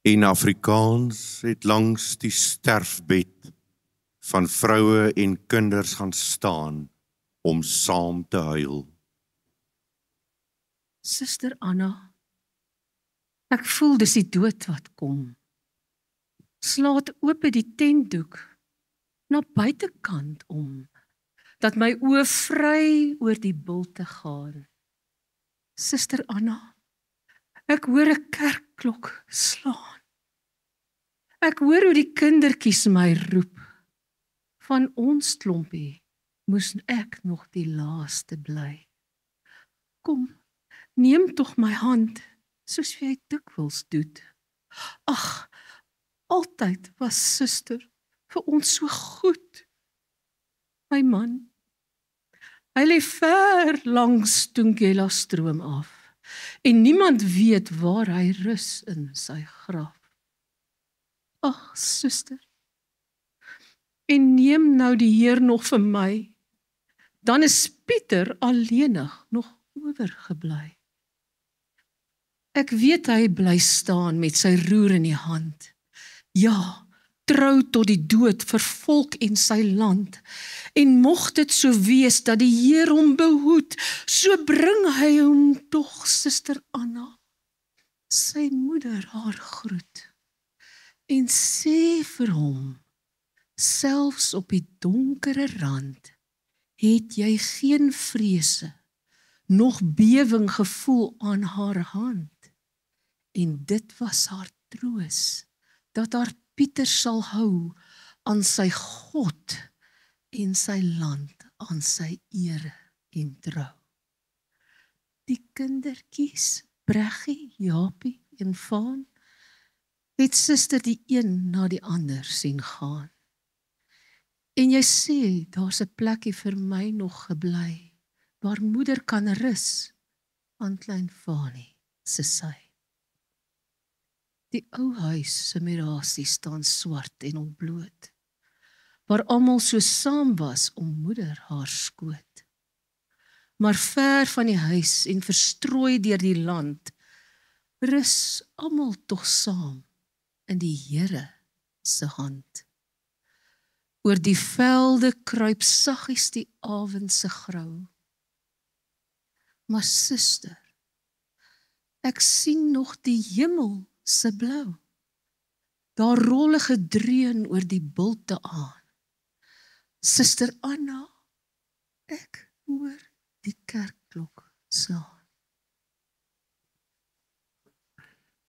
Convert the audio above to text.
En Afrikaans het langs die sterfbed van vroue en kinders gaan staan om saam te huil. Suster Anna, ek voel dis die dood wat kom. Slaat oop die tentdoek na buitekant om, dat my oë vry oor die bulte gaan. Suster Anna, ek hoor 'n kerkklok slaan. Ek hoor hoe die kindertjies my roep. Van ons klompie moes ek nog die laaste bly. Kom, neem tog my hand, soos jy dikwels doen. Ag, altyd was suster vir ons so goed. My man, hy lê ver langs Tungela stroom af, en niemand weet waar hy rus in sy graf. Ag, suster, en neem nou die Heer nog vir my, dan is Pieter alleenig nog oorgebly. Ek weet hy bly staan met sy roer in die hand. Ja, trou tot die dood vir volk en sy land. En mocht dit so wees dat die Heer hom behoed, so bring hy hom tog, suster Anna, sy moeder haar groet. En sê vir hom, selfs op die donkere rand, het jy geen vrese, nog bewing gevoel aan haar hand. En dit was haar troos, dat haar Pieter sal hou aan sy God en sy land, aan sy ere en trou. Die kindertjies, Breggie, Japie en Vaan, het suster die een na die ander sien gaan. En jy sê, daar's 'n plekkie vir my nog gebly, waar moeder kan rus, aan klein Vaanie se sy. Die ou huis se mirasie staan swart en ontbloot, waar almal so saam was om moeder haar skoot. Maar ver van die huis en verstrooi deur die land, rus almal tog saam in die Here se hand. Oor die velde kruip saggies die avond se grou. Maar suster, ek sien nog die hemel se blou. Daar rol 'n gedreun oor die bulte aan. Suster Anna, ek hoor die kerkklok slaan.